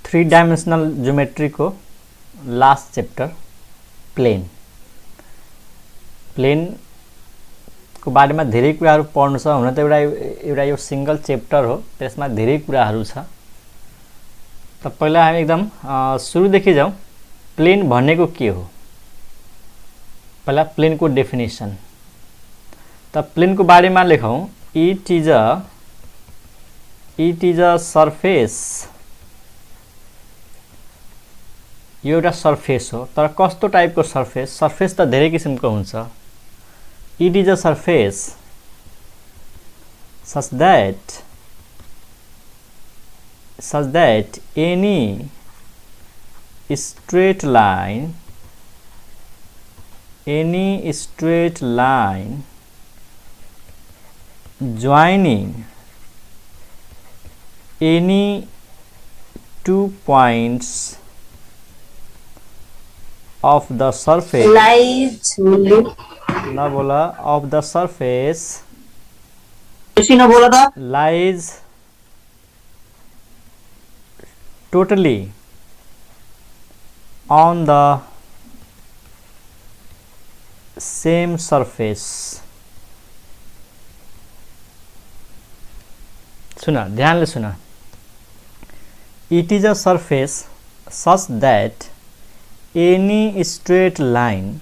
Three dimensional geometry को last chapter plain plain को बारेमा धेरै कुराहरु पढ्नु छ। हुन त एउटा यो सिंगल चैप्टर हो, त्यसमा धेरै कुराहरु छ। त पहिला हामी एकदम सुरुदेखि जाउँ। प्लेन भनेको के हो? पहिला प्लेन को डेफिनेसन। त प्लेन को बारेमा लेखौं। It is a surface. यो एउटा सरफेस हो, तर कस्तो टाइपको सरफेस? सरफेस त धेरै किसिमको हुन्छ। It is a surface such that any straight line joining any two points of the surface ना बोला of the surface lies totally on the same surface। सुना, ध्यान ले सुना। It is a surface such that any straight line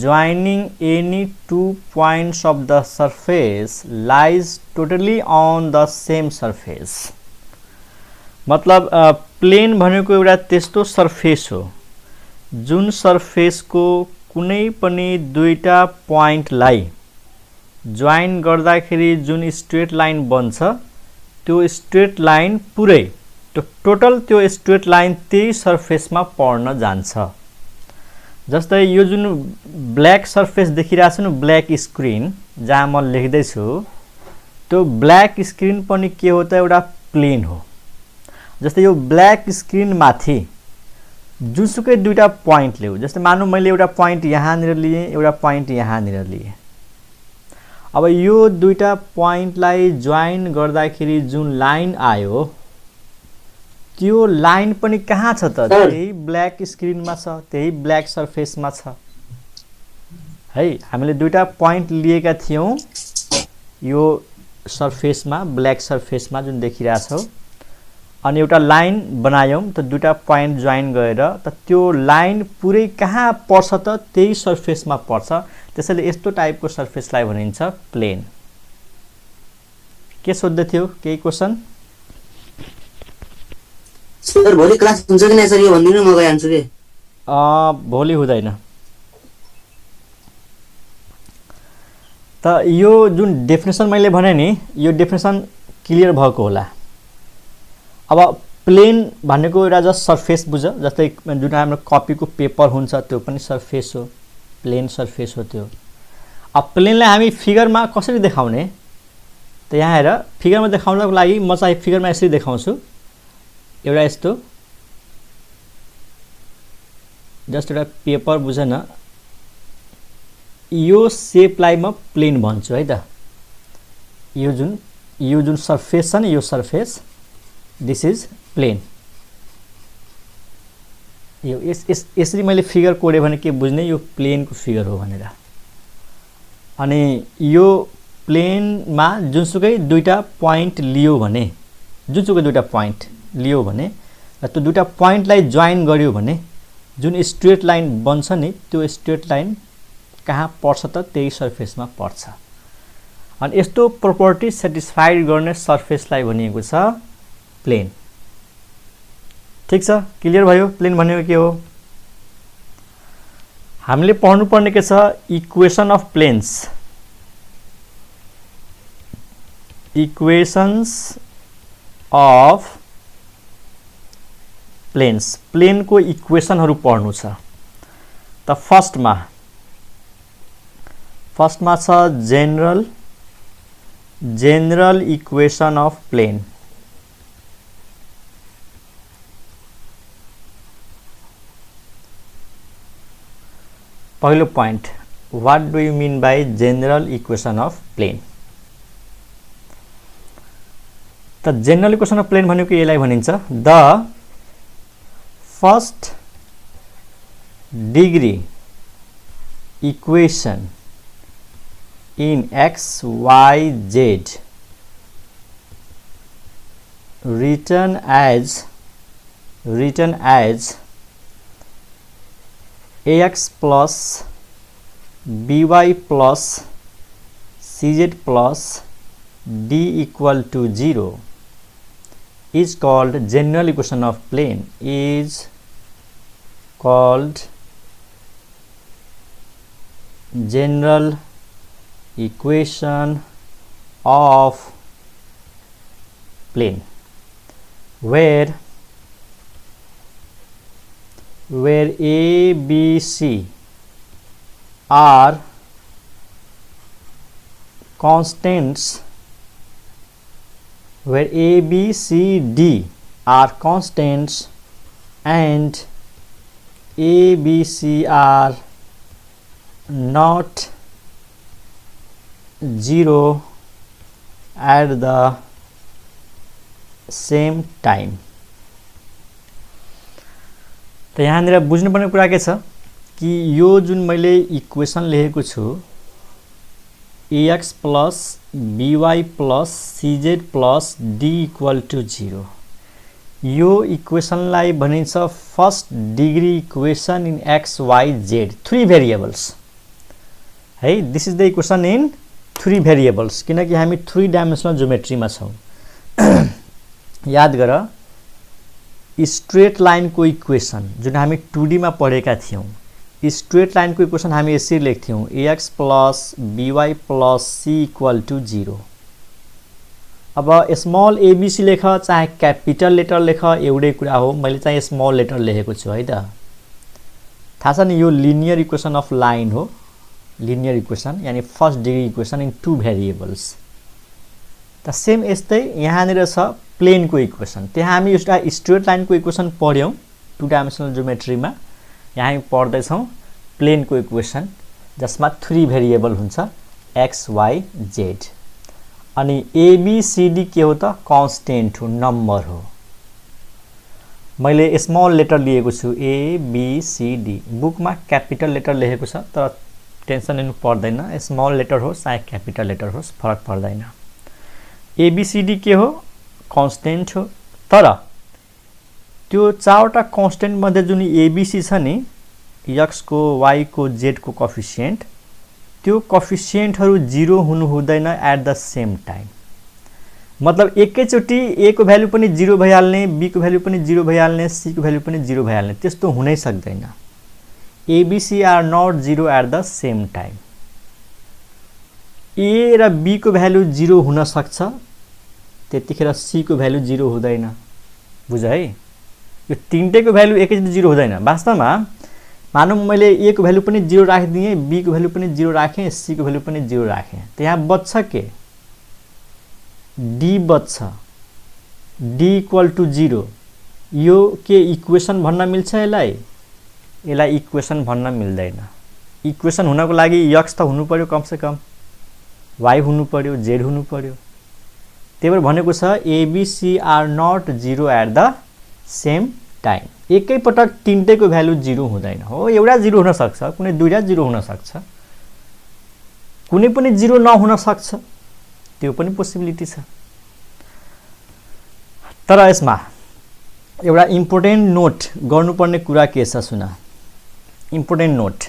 joining any two points of the surface lies totally on the same surface। मतलब plain भनेको एउटा त्यस्तो surface हो जुन सरफेस को कुनै पनि दुईटा प्वाइन्टलाई जोइन गर्दाखेरि जुन स्ट्रेट लाइन बन्छ, त्यो स्ट्रेट लाइन पुरै त्यो टोटल त्यो स्ट्रेट लाइन त्यही सरफेसमा पर्न जान्छ। जस्तै यो जुन ब्ल्याक सरफेस देखिरहेको छ नि, ब्ल्याक स्क्रिन जहाँ म लेख्दै छु, त्यो ब्ल्याक स्क्रिन पनि के हो त? एउटा प्लेन हो। जस्तै यो ब्ल्याक स्क्रिन माथि जुनसुकै दुईटा प्वाइन्ट ल्याऊ। जस्तै मानौ मैले एउटा प्वाइन्ट यहाँनिर लिए, एउटा प्वाइन्ट यहाँनिर लिए। अब यो दुईटा प्वाइन्टलाई जोइन गर्दाखेरि जुन लाइन आयो, त्यो लाइन पनि कहाँ छ त? त्यही ब्ल्याक स्क्रिनमा छ, त्यही ब्ल्याक सरफेसमा छ है। हामीले दुईटा प्वाइन्ट लिएका थियौं यो सरफेसमा, ब्ल्याक सरफेसमा जुन देखिरहेछौ, अनि एउटा लाइन बनायौं त दुईटा प्वाइन्ट जोइन गरेर, त त्यो लाइन पुरै कहाँ पर्छ त? त्यही सरफेसमा पर्छ। त्यसैले यस्तो टाइपको सरफेसलाई भनिन्छ प्लेन। के सोध्दै थियो? केही क्वेशन? सर भोलि क्लास हुन्छ कि नै सर, यो भन्दिनु म गइहाल्छु के। भोलि हुँदैन। त यो जुन डेफिनेसन मैले भने नि, यो डेफिनेसन क्लियर भएको होला। अब प्लेन भनेको एउटा जस्ट सरफेस बुझ। जस्तै जुन हाम्रो कपीको पेपर हुन्छ त्यो पनि सरफेस हो, प्लेन सरफेस हो त्यो। अब प्लेनलाई हामी फिगरमा कसरी देखाउने? त यहाँ हेर, फिगरमा देखाउनको लागि म चाहिँ फिगरमा यसरी देखाउँछु। एउटा यस्तो जस्ट एउटा पेपर बुझ न, यो शेपलाई म प्लेन भन्छु है त। यो जुन सरफेस छ नि, यो सरफेस, दिस इज प्लेन। यो यसरी मैले फिगर कोडे भने के बुझ्ने? यो प्लेन को फिगर हो भनेर। अनि यो प्लेनमा जुनसुकै दुईटा प्वाइन्ट लियो भने, जुनसुकै दुईटा प्वाइन्ट लियो भने, त्यो दुईटा प्वाइन्टलाई जोइन गर्यो भने जुन स्ट्रेट लाइन बन्छ नि, त्यो स्ट्रेट लाइन कहाँ पर्छ त? त्यही सरफेसमा पर्छ। अनि यस्तो प्रोपर्टी सेटिस्फाइड गर्ने सरफेसलाई भनिएको छ प्लेन। ठीक छ, क्लियर भयो? प्लेन भनेको के हो? हामीले पढ्नु पर्ने के छ? Equation of planes. Equations of planes. Plane को इक्वेशनहरु पढ्नु छ। त फर्स्टमा छ जनरल इक्वेशन अफ प्लेन। पहिलो point, what do you mean by general equation of plane? त जनरल इक्वेशन अफ प्लेन भनेको यसलाई भनिन्छ the first degree equation in x y z written as ax plus by plus cz plus d equal to 0 is called general equation of plane, is called general equation of plane, where a, b, c are constants, where a, b, c, d are constants and a, b, c are not 0 at the same time. त यहाँनिर बुझ्नुपर्ने कुरा के छ कि यो जुन मैले इक्वेसन लेखेको छु ax plus by plus cz plus d equal to 0, यो इक्वेसनलाई भनिन्छ first degree equation in x y z, 3 variables है. This is the equation in 3 variables, किनकि हामी 3 डाइमेन्सनल ज्योमेट्रीमा छौं. याद गर स्ट्रेट लाइनको इक्वेसन जुन हामी 2D मा पढेका थियौं, स्ट्रेट लाइनको इक्वेसन हामी यसरी लेख्थ्यौं ax plus by plus c equal to 0. अब स्मल abc लेख चाहे क्यापिटल लेटर लेख एउटै कुरा हो, मैले चाहिँ स्मल लेटर लेखेको छु है त. थाहा छ नि यो लिनियर इक्वेसन अफ लाइन हो, लिनियर इक्वेसन यानी first degree equation in 2 variables. त सेम यस्तै यहाँनिर छ प्लेनको इक्वेसन. त्यहाँ हामी एउटा स्ट्रेट लाइनको इक्वेसन पढ्यौं 2 डाइमेन्सनल ज्योमेट्रीमा. यहाँ हामी पढ्दै छौं प्लेनको इक्वेसन जसमा 3 भेरिएबल हुन्छ x y z. अनि a b c d के हो त? कन्स्टेन्ट हो, नम्बर हो. मैले स्मल लेटर लिएको छु a b c d, बुकमा क्यापिटल लेटर लेखेको छ तर टेन्सन लिनु पर्दैन, स्मल लेटर होस् चाहे क्यापिटल लेटर होस् फरक पर्दैन. ABCD के हो? कन्स्टेन्ट हो. तर त्यो चारवटा कन्स्टेन्ट मध्ये जुन ABC छ नि, x को y को z को कोएफिसिएन्ट, त्यो कोएफिसिएन्टहरु 0 हुनु हुँदैन एट द सेम टाइम. मतलब एकैचोटी a को भ्यालु पनि 0 भइहाल्ने, b को भ्यालु पनि 0 भइहाल्ने, c को भ्यालु पनि 0 भइहाल्ने, त्यस्तो हुनै सक्दैन. ABC are not 0 at the same time. A र B को भ्यालु 0 हुन सक्छ, त्यतिखेर C को भ्यालु 0 हुँदैन. बुझ है? यो तीनटैको भ्यालु एकैचोटी 0 हुँदैन. वास्तवमा मानौं मैले A को भ्यालु पनि 0 राखिदिए, B को भ्यालु पनि 0 राखे, C को भ्यालु पनि 0 राखे. त यहाँ बच्छ के? D बच्छ. D equal to 0. यो के इक्वेसन भन्न मिल्छ यसलाई? यसलाई इक्वेसन भन्न मिल्दैन. इक्वेसन हुनको लागि x त हुनु पर्यो कम से कम, y हुनु पर्यो, z हुनु पर्यो. त्यही भएर भनेको छ ABC are not 0 at the same time. एकै पटक तीनटैको भ्यालु 0 हुँदैन. हो, एउटा 0 हुन सक्छ, कुनै दुईटा 0 हुन सक्छ, कुनै पनि 0 नहुन सक्छ, त्यो पनि पोसिबिलिटी छ. तर यसमा एउटा इम्पोर्टेन्ट नोट गर्नुपर्ने कुरा के छ सुन. Important note.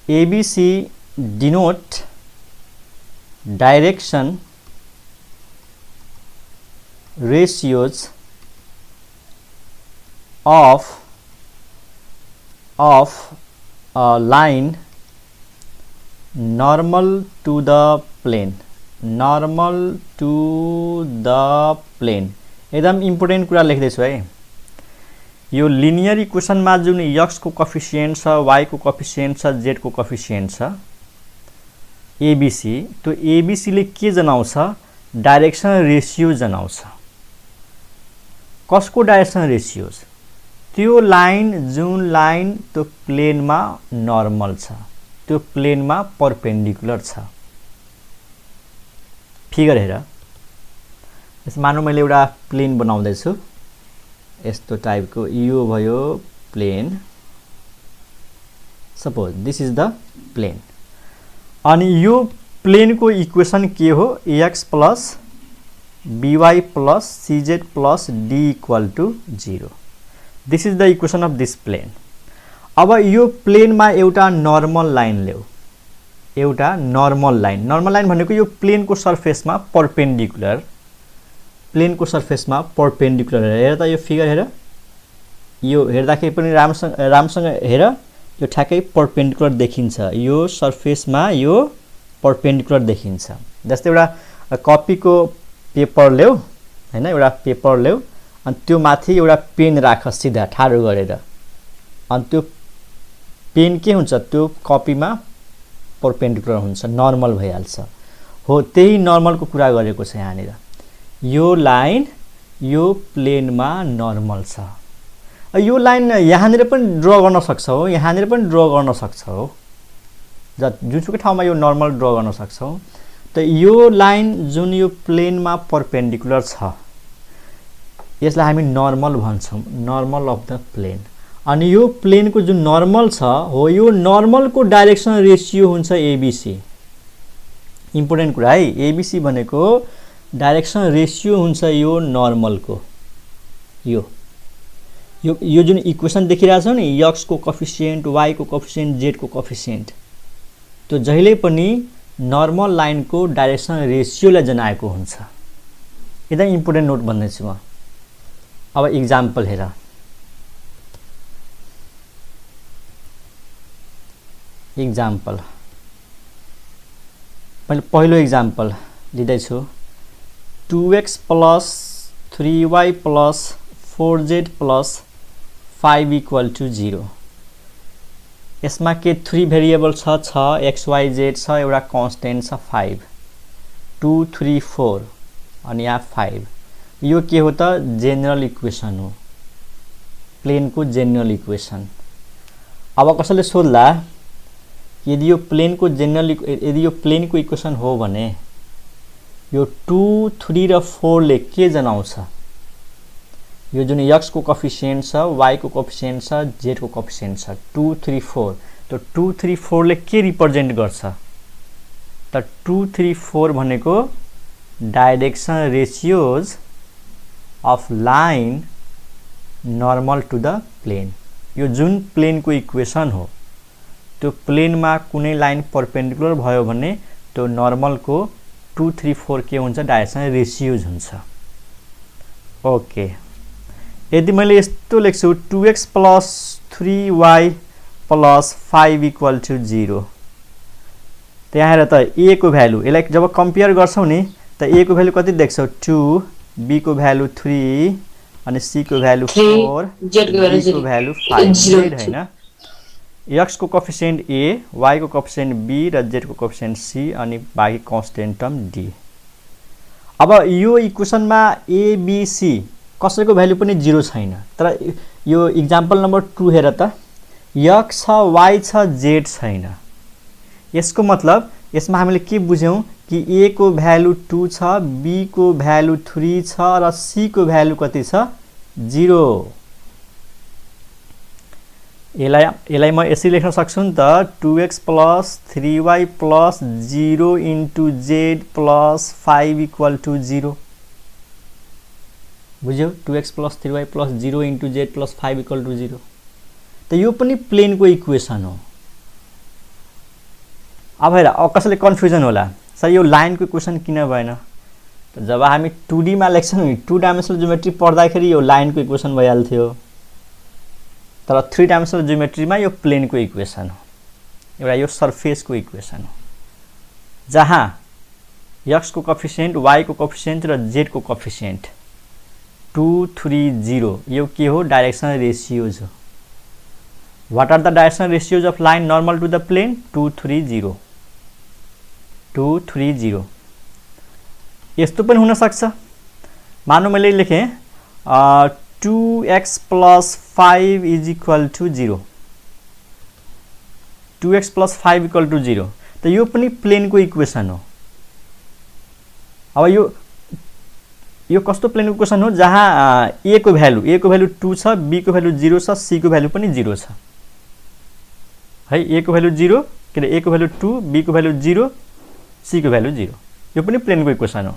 ABC denote direction ratios of a line normal to the plane. Normal to the plane. एकदम इम्पोर्टेन्ट कुरा लेख्दै छु है. यो लिनियर इक्वेसनमा जुन x को कोएफिसिएन्ट छ, y को कोएफिसिएन्ट छ, z को कोएफिसिएन्ट छ, ABC, त्यो ABC ले के जनाउँछ? डाइरेक्सन रेशियो जनाउँछ. कसको डाइरेक्सन रेशियोज? त्यो लाइन जुन लाइन त्यो प्लेनमा नर्मल छ, त्यो प्लेनमा परपेन्डिकुलर छ. फिगर हेर. यस मानौ मैले एउटा प्लेन बनाउँदै छु यस्तो टाइपको यो भयो plane suppose this is the plane अनि यो प्लेनको इक्वेसन के हो ax plus by plus cz plus d equal to 0 this is the equation of this plane अब यो प्लेनमा एउटा नर्मल लाइन ल्याऊ एउटा नर्मल लाइन भनेको यो प्लेनको सर्फेसमा परपेन्डिकुलर प्लेनको सर्फेसमा परपेन्डिकुलर हेर त यो फिगर हेर यो हेर्दाखेरि पनि राम्रोसँग हेर यो ठ्याक्कै परपेन्डिकुलर देखिन्छ यो सर्फेसमा यो परपेन्डिकुलर देखिन्छ जस्तै एउटा कपीको पेपर ल्याऊ हैन एउटा पेपर ल्याऊ अनि त्यो माथि एउटा पेन राख सिधा ठाडो गरेर अनि त्यो पेन के हुन्छ त्यो कपीमा परपेन्डिकुलर हुन्छ नर्मल भइहाल्छ हो त्यही नर्मलको कुरा गरेको छ यहाँनिर यो लाइन यो प्लेनमा नर्मल छ यो लाइन यहाँनिर पनि ड्र गर्न सक्छौ यहाँनिर पनि ड्र गर्न सक्छौ जुनसुकै ठाउँमा यो नर्मल ड्र गर्न सक्छौ त यो लाइन जुन यो प्लेनमा परपेन्डिकुलर छ यसलाई हामी नर्मल भन्छौं नर्मल अफ द प्लेन अनि यो प्लेनको जुन नर्मल छ हो यो नर्मलको डाइरेक्सन रेशियो हुन्छ एबीसी इम्पोर्टेन्ट कुरा है एबीसी भनेको डाइरेक्सन रेशियो हुन्छ यो नर्मलको यो जुन इक्वेसन देखिरहेछौ नि x को कोएफिसिएन्ट y को कोएफिसिएन्ट z को कोएफिसिएन्ट त्यो जहिले पनि नर्मल लाइनको डाइरेक्सन रेशियोलाई जनाएको हुन्छ एकदम इम्पोर्टेन्ट नोट भन्दै छु म अब एक्जाम्पल हेर एक्जाम्पल मैले पहिलो एक्जाम्पल लिँदै छु 2x plus 3y plus 4z plus 5 equal to 0 यसमा के 3 भेरिएबल छ x y z छ एउटा कन्स्टेन्ट छ 5 2 3 4 अनि यहाँ 5 यो के हो त जेनरल इक्वेसन हो प्लेनको जेनरल इक्वेसन अब कसैले सोध्ला यदि यो प्लेनको इक्वेसन हो भने यो 2 3 र 4 ले के जनाउँछ यो जुन x को कोएफिसिएन्ट छ y को कोएफिसिएन्ट छ z को कोएफिसिएन्ट छ 2 3 4 त 2 3 4 ले के रिप्रेजेन्ट गर्छ त 2 3 4 भनेको direction ratios of line normal to the plane यो जुन प्लेनको इक्वेसन हो त्यो प्लेनमा कुनै लाइन परपेन्डिकुलर भयो भने त्यो नर्मलको 2 3 4 के हुन्छ डाइरेक्सन रेशियोज हुन्छ ओके यदि मैले यस्तो लेख्छु 2x plus 3y plus 5 equal to 0 त्यहाँ हेर त a को भ्यालु यसलाई जब कम्पेयर गर्छौ नि त a को भ्यालु कति देख्छौ 2 b को भ्यालु 3 अनि c को भ्यालु 4 d को भ्यालु 5 हैन x को कोएफिसिएन्ट a y को कोएफिसिएन्ट b र z को कोएफिसिएन्ट c अनि बाकी कन्स्टेन्ट टर्म d अब यो इक्वेसनमा a b c कसैको भ्यालु पनि 0 छैन तर यो एक्जाम्पल नम्बर 2 हेर त x छ y छ z छैन यसको मतलब यसमा हामीले के बुझ्यौं कि a को भ्यालु 2 छ b को भ्यालु 3 छ र c को भ्यालु कति छ 0 यसलाई म यसरी लेख्न सक्छु नि त 2x plus 3y plus 0 into z plus 5 equal to 0 बुझ्यौ 2x plus 3y plus 0 into z plus 5 equal to 0 त यो पनि प्लेनको इक्वेसन हो अब हेर कसैले कन्फ्युजन होला सर यो लाइनको इक्वेसन किन भएन त जब हामी 2D मा लेख्छौं नि 2 डाइमेन्सनल ज्योमेट्री पढ्दाखेरि यो लाइनको इक्वेसन भइहाल्थ्यो तर 3 डाइमेन्सनल ज्योमेट्रीमा यो प्लेनको इक्वेसन हो एउटा यो सर्फेसको इक्वेसन हो जहाँ x को कोएफिसिएन्ट y को कोएफिसिएन्ट र z को कोएफिसिएन्ट 2 3 0 यो के हो डाइरेक्सन रेशियोज हो what are the direction ratios of line normal to the plane 2 3 0 2 3 0 यस्तो पनि हुन सक्छ मानौ मैले लेखे 2x plus 5 is equal to 0 2x plus 5 equal to 0 त यो पनि प्लेनको इक्वेसन हो अब यो कस्तो प्लेनको इक्वेसन हो जहाँ a को भ्यालु 2 छ, b को भ्यालु 0 छ, c को भ्यालु पनि 0 छ है। a को भ्यालु 0 के अरे a को भ्यालु 2, b को भ्यालु 0, c को भ्यालु 0, यो पनि प्लेनको इक्वेसन हो।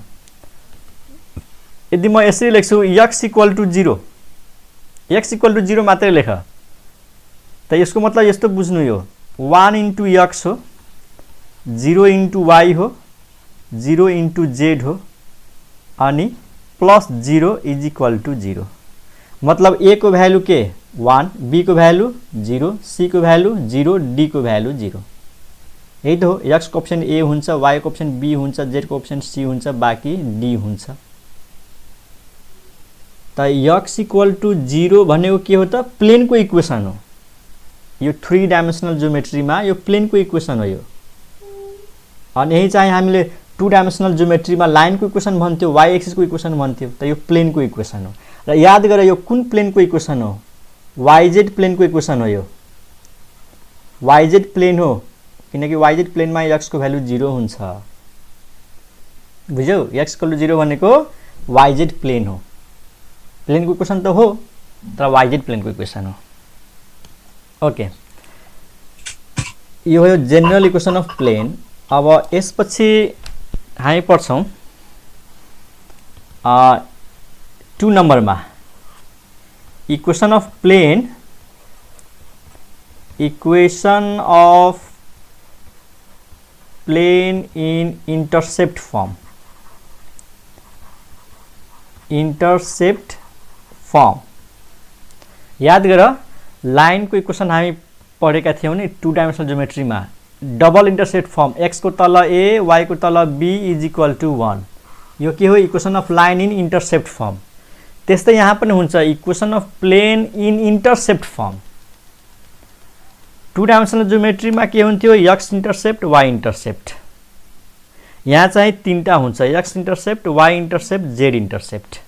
यदि म यसरी लेख्छु x equal to 0, x equal to 0 मात्रै लेख त यसको मतलब यस्तो बुझ्नु यो 1 इन्टु x हो, 0 इन्टु y हो, 0 इन्टु z हो अनि प्लस 0 इज इक्वल टु 0। मतलब a को भ्यालु के 1, b को भ्यालु 0, c को भ्यालु 0, d को भ्यालु 0। यही त हो। x को अप्सन a हुन्छ, y को अप्सन b हुन्छ, z को अप्सन c हुन्छ, बाँकी d हुन्छ। त x इक्वल टु 0 भनेको के हो त प्लेनको इक्वेसन हो। यो 3 डाइमेन्सनल ज्योमेट्रीमा यो प्लेनको इक्वेसन हो यो। अनि यही चाहिँ हामीले 2 डाइमेन्सनल ज्योमेट्रीमा लाइनको इक्वेसन भन्थ्यो, y एक्सिसको इक्वेसन भन्थ्यो, त यो प्लेनको इक्वेसन हो। र याद गरे यो कुन प्लेनको इक्वेसन हो, yz प्लेनको इक्वेसन हो यो। yz प्लेन हो किनकि yz प्लेनमा x को भ्यालु 0 हुन्छ। बुझ्यौ, x इक्वल टु 0 भनेको yz प्लेन हो। प्लेनको इक्वेसन त हो तर yz प्लेनको इक्वेसन हो। ओके, यो हो जेनरल इक्वेसन अफ प्लेन। अब यसपछि हामी पढ्छौं 2 नम्बरमा equation of plane, equation of plane in intercept form. Intercept form याद गर, लाइन को इक्वेसन हामी पढेका थियौं नि 2 डाइमेन्सनल ज्योमेट्रीमा। डबल इंटरसेप्ट फॉर्म, x को तल a, y को तल b इज इक्वल टु 1। यो के हो, equation of line in intercept form. त्यस्तै यहाँ पनि हुन्छ equation of plane in intercept form. 2 dimensional ज्योमेट्रीमा के हुन्थ्यो, x इंटरसेप्ट, y इंटरसेप्ट। यहाँ चाहिँ तीनटा हुन्छ, x intercept, y intercept, z intercept.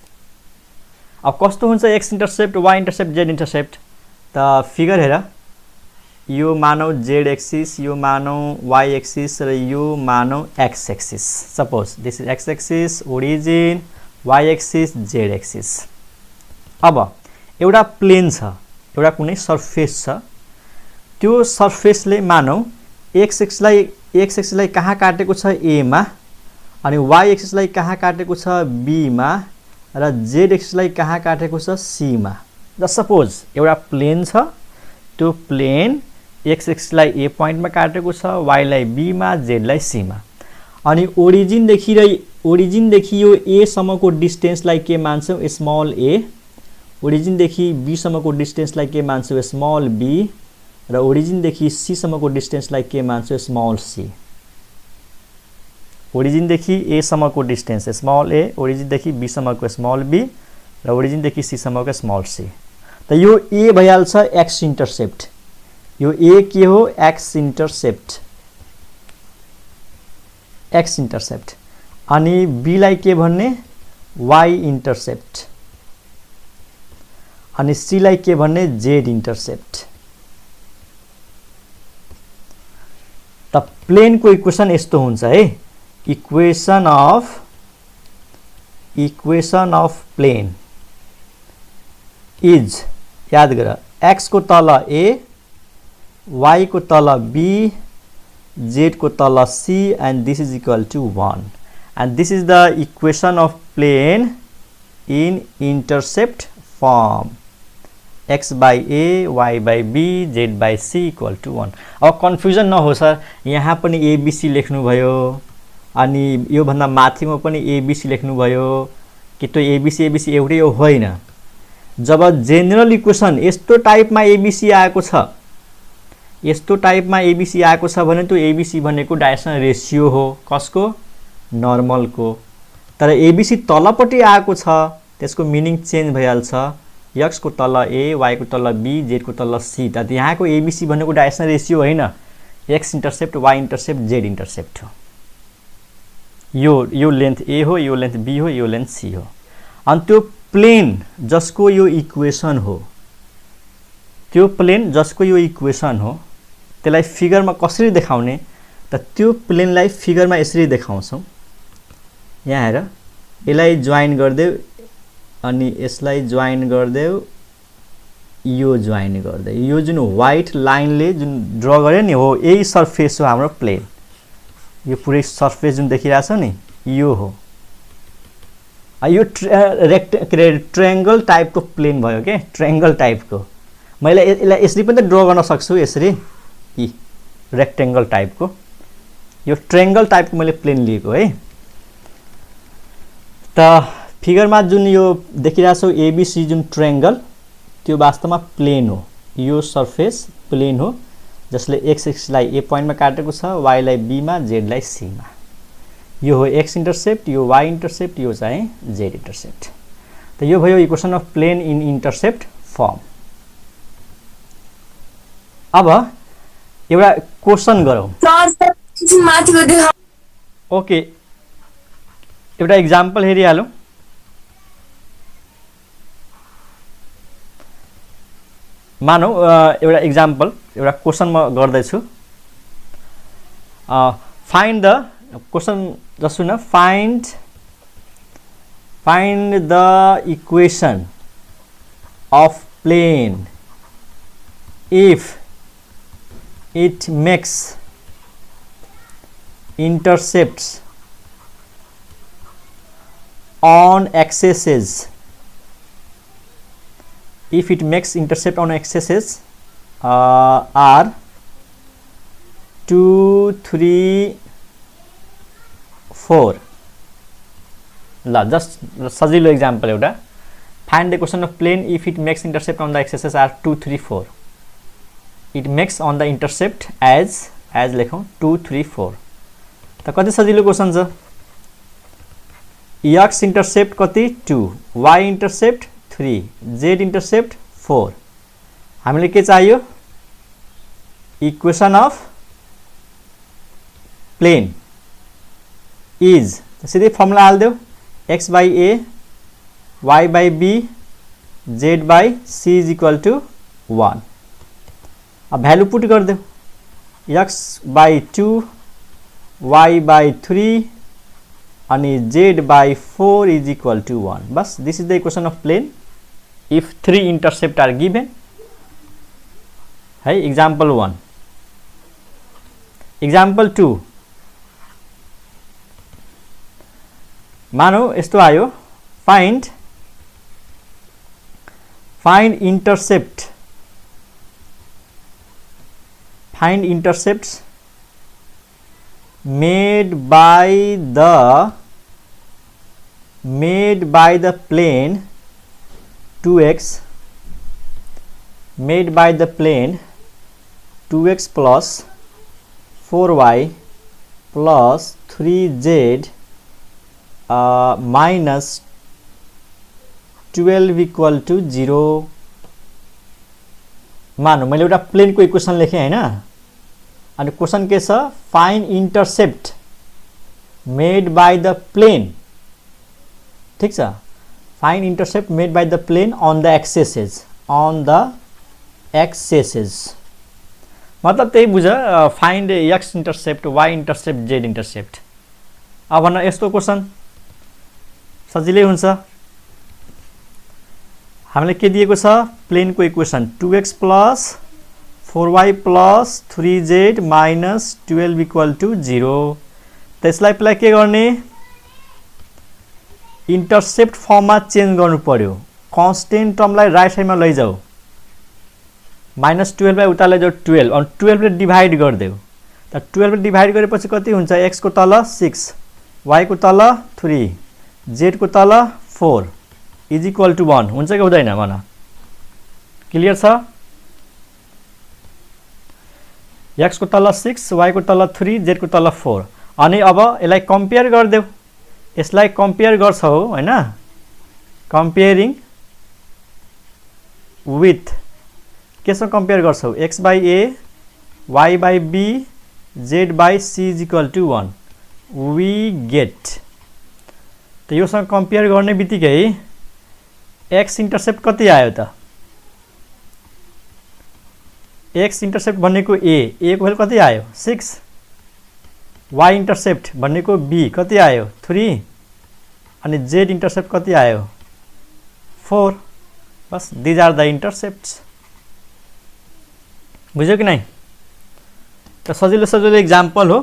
अब कस्तो हुन्छ x intercept, y intercept, z intercept त फिगर हेर, यो मानौ z एक्सिस, यो मानौ y एक्सिस र यो मानौ x axis. Suppose this is x axis, origin, y axis, z axis. अब एउटा प्लेन छ, एउटा कुनै सर्फेस छ, त्यो सर्फेसले मानौ x एक्सिसलाई कहाँ काटेको छ a मा, अनि y एक्सिसलाई कहाँ काटेको छ b मा, र z एक्सिसलाई कहाँ काटेको छ c मा। द सपोज एउटा प्लेन छ, त्यो प्लेन x एक्सिसलाई a पोइन्टमा काटेको छ, y लाई b मा, z लाई c मा। अनि ओरिजिन देखि यो a सम्मको डिस्टेन्सलाई के मान्छौ, स्मल a। ओरिजिन देखि b सम्मको डिस्टेन्सलाई के मान्छौ, स्मल b। र ओरिजिन देखि c सम्मको डिस्टेन्सलाई के मान्छौ, स्मल c। ओरिजिन देखि a सम्मको डिस्टेन्स स्मल a, ओरिजिन देखि b सम्मको स्मल b, र ओरिजिन देखि c सम्मको स्मल c। त यो a भइहाल्छ x इंटरसेप्ट। यो a के हो, x इंटरसेप्ट, x इंटरसेप्ट। अनि b लाई के भन्ने, y इंटरसेप्ट। अनि c लाई के भन्ने, z इंटरसेप्ट। त प्लेन को इक्वेसन यस्तो हुन्छ है, इक्वेसन अफ प्लेन इज, याद गर, x को तल a, y को तल b, z को तल c, and this is equal to 1, and this is the equation of plane in intercept form, x by a, y by b, z by c equal to 1। अब confusion नहो sir, यहाँ पनि abc लेख्नु भयो, अनि यो भन्दा माथिमा पनि abc लेख्नु भयो कि त्यो abc एउटै हो, होइन। जब जेनरल इक्वेसन यस्तो टाइपमा abc आएको छ, यस्तो टाइपमा abc आएको छ भने त्यो abc भनेको डाइरेक्सनल रेशियो हो, कसको, नर्मलको। तर abc तलपट्टि आएको छ, त्यसको मिनिङ चेन्ज भइहाल्छ, x को तल a, y को तल b, z को तल c। त यहाँको abc भनेको डाइरेक्सनल रेशियो होइन, x intercept, y intercept, z intercept हो। यो लेन्थ a हो, यो लेन्थ b हो, यो लेन्थ c हो। अनि त्यो प्लेन जसको यो इक्वेसन हो, त्यो प्लेन जसको यो इक्वेसन हो, त्यसलाई फिगरमा कसरी देखाउने त त्यो प्लेनलाई फिगरमा यसरी देखाउँछौं। यहाँ हेर, यसलाई जोइन गर्देऊ अनि यसलाई जोइन गर्देऊ यो जोइन गर्दै यो जुन व्हाइट लाइनले जुन ड्र गरे नि हो यही सर्फेस हो हाम्रो प्लेन यो पुरै सर्फेस जुन देखिरहेछ नि यो हो यो ट्रायंगल टाइपको प्लेन भयो के ट्रायंगल टाइपको मैले यसलाई यसरी पनि ड्र गर्न सक्छु यसरी यी रेक्टेंगल टाइपको यो ट्रायंगल टाइपको मैले प्लेन लिएको है त फिगरमा जुन यो देखिरहेछौ एबीसी जुन ट्रायंगल त्यो वास्तवमा प्लेन हो यो सर्फेस प्लेन हो जसले एक्स एक्सिसलाई ए पोइन्टमा काटेको छ वाई लाई बी मा जेड लाई सी मा यो हो एक्स इन्टरसेप्ट यो वाई इन्टरसेप्ट यो चाहिँ जेड इन्टरसेप्ट त यो भयो equation of plane in intercept form अब एउटा क्वेशन गरौँ ओके एउटा एक्जाम्पल हेरिहालौँ मानौ एउटा एक्जाम्पल एउटा क्वेशन म गर्दैछु फाइन्ड द क्वेशन जस्ट सुन find the equation of plane if it makes intercepts on axes if it makes intercept on axes are 2 3 4 ल जस्ट सजिलो एक्जाम्पल एउटा find the equation of plane if it makes intercept on the axes are 2 3 4 it makes on the intercept as लेखौं 2 3 4 त कति सजिलो question छ x intercept कति 2 y intercept 3 z intercept 4 हामीले के चाहियो इक्वेसन अफ प्लेन इज सिधै formula हाल्देऊ x by a y by b z by c is equal to 1 अब value put गर्देऊ x by 2 y by 3 अनि z by 4 is equal to 1 bus this is the equation of plane if 3 intercept are given है example 1 example 2 मानौ यस्तो आयो find intercepts made by the plane 2x plus 4y plus 3z minus 12 equal to 0 मानौ मैले एउटा plain को equation लेखे हैन अनि क्वेशन के छ find intercept made by the plane ठीक छ find intercept made by the plane on the axes मतलब त्यही बुझ find x intercept y intercept z intercept अब भन्न यस्तो क्वेशन सजिलै हुन्छ हामीले के दिएको छ प्लेन को equation 2x plus 4y plus 3z minus 12 equal to 0 त्यसलाई पहिला के गर्ने इंटरसेप्ट फर्म मा चेन्ज गर्नु पर्यो कांस्टेंट टर्मलाई राइट साइड मा लैजाऊ -12 बाइ उता लैजाऊ 12 अनि 12 ले डिवाइड गर्देऊ त 12 ले डिवाइड गरेपछि कति हुन्छ x को तल 6 y को तल 3 z को तल 4 is equal to 1 हुन्छ कि हुँदैन भन क्लियर छ x को तल 6 y को तल 3 z को तल 4 अनि अब यसलाई कम्पेयर गर्देऊ यसलाई कम्पेयर गर्छौ हैन कम्पेयरिङ विथ केसँग कम्पेयर गर्छौ x by a y by b z by c is equal to 1 we get त योसँग कम्पेयर गर्ने बित्तिकै x इंटरसेप्ट कति आयो त x इंटरसेप्ट भनेको a को भ्यालु कति आयो 6 y इंटरसेप्ट भनेको b कति आयो 3 अनि z इन्टरसेप्ट कति आयो 4 बस दिज आर द इन्टरसेप्ट्स बुझ्यो कि नै त सजिलो एक्जाम्पल हो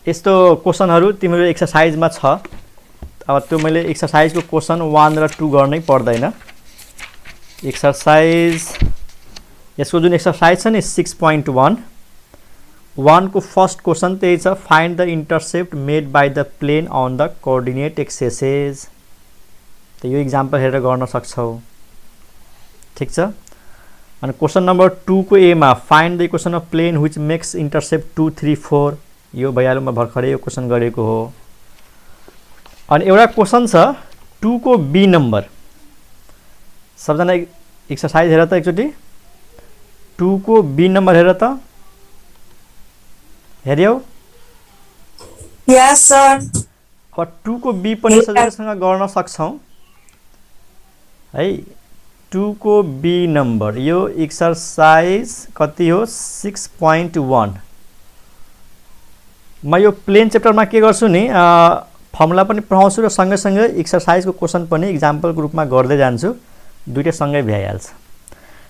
यस्तो क्वेशनहरु तिम्रो एक्सरसाइजमा छ अब त्यो मैले एक्सरसाइजको क्वेशन 1 र 2 गर्नै पर्दैन एक्सरसाइज यसको जुन एक्सरसाइज छ नि 6.1 1 को फर्स्ट क्वेशन त्यही छ find the intercept made by the plane on the coordinate axes त यो एक्जाम्पल हेरेर गर्न सक्छौ ठीक छ अनि क्वेशन नम्बर 2 को ए मा find the equation of plane which makes intercept 2 3 4 यो भइहाल्यो म भर्खरै यो क्वेशन गरेको हो अनि एउटा क्वेशन छ 2 को बी नम्बर सबजना एक्सरसाइज हेर त एकचोटी 2 को बी नम्बर हेर त हेर्यौ यस सर अब 2 को बी पनि सजिलैसँग गर्न सक्छौ है 2 को बी नम्बर यो एक्सरसाइज कति हो 6.1 म यो प्लेन च्याप्टरमा के गर्छु नि फर्मुला पनि पढाउँछु र सँगै एक्सरसाइजको क्वेशन पनि एक्जाम्पलको रूपमा गर्दै जान्छु दुईटै सँगै भ्याइहाल्छ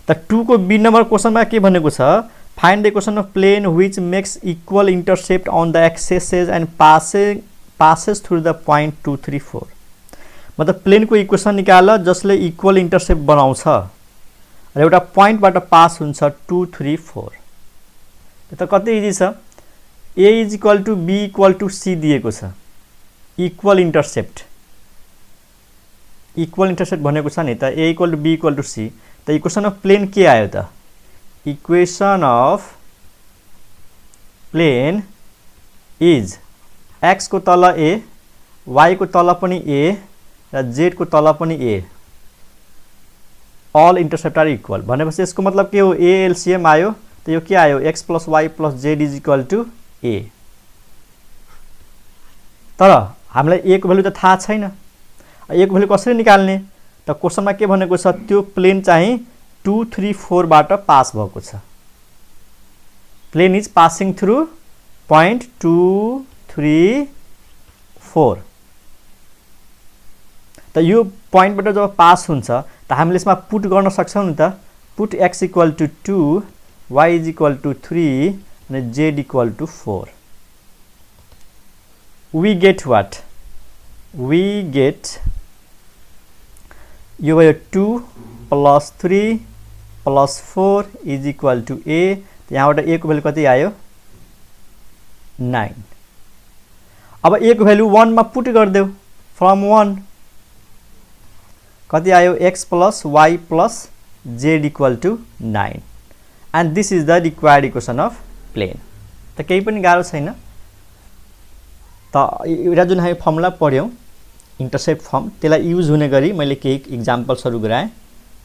त 2 को बी नम्बर क्वेशनमा के भनेको छ find the equation of plane which makes equal intercept on the axes and passes through the point 2 3 4 मतलब प्लेन को इक्वेसन निकाल जसले इक्वल इन्टरसेप्ट बनाउँछ र एउटा पोइन्टबाट पास हुन्छ 2 3 4 त कति इजी छ a = b = c दिएको छ इक्वल इन्टरसेप्ट भनेको छ नि त a = b = c त इक्वेसन अफ प्लेन के आयो त equation of plane is x को तल a y को तल पनि a र z को तल पनि a all intercept are equal भनेपछि यसको मतलब के हो a LCM आयो त यो के आयो x + y + z = a तर हामीलाई a को भ्यालु त थाहा छैन a को भ्यालु कसरी निकाल्ने त क्वेशनमा के भनेको छ त्यो प्लेन चाहिँ 2 3 4 बाट पास भएको छ plane is passing through point 2 3 4 त यो पोइन्टबाट जब पास हुन्छ त हामीले यसमा पुट गर्न सक्छौं नि त put x = 2 y = 3 and z = 4 we get what we get यो भयो 2 + 3 + 4 = a यहाँबाट a को भ्यालु कति आयो 9 अब a को भ्यालु 1 मा पुट गर्देऊ फ्रम 1 कति आयो x + y + z = 9 and this is the required equation of plane त केही पनि गाह्रो छैन त एउटा जुन हामी फर्मुला पढ्यौं इन्टरसेप्ट फर्म त्यसलाई युज हुने गरी मैले केही एक्जाम्पल्सहरु गराए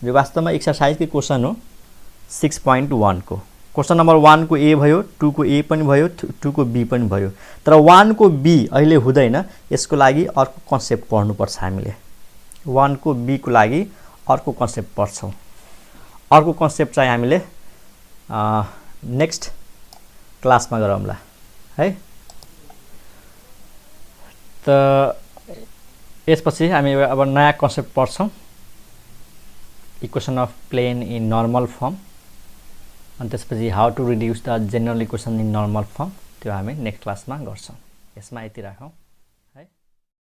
जो वास्तवमा एक्सरसाइजकै क्वेशन हो 6.1 को क्वेशन नम्बर 1 को a भयो 2 को a पनि भयो 2 को b पनि भयो तर 1 को b अहिले हुँदैन यसको लागि अर्को कन्सेप्ट पढ्नु पर्छ हामीले 1 को b को लागि अर्को कन्सेप्ट पढ्छौं अर्को कन्सेप्ट चाहिँ हामीले नेक्स्ट क्लासमा गरौँला है त यसपछि हामी अब नयाँ कन्सेप्ट पढ्छौं equation of plane in normal form अनि त्यसपछि how to reduce the general equation in normal form त्यो हामी नेक्स्ट क्लासमा गर्छौं यसमा यति राखौं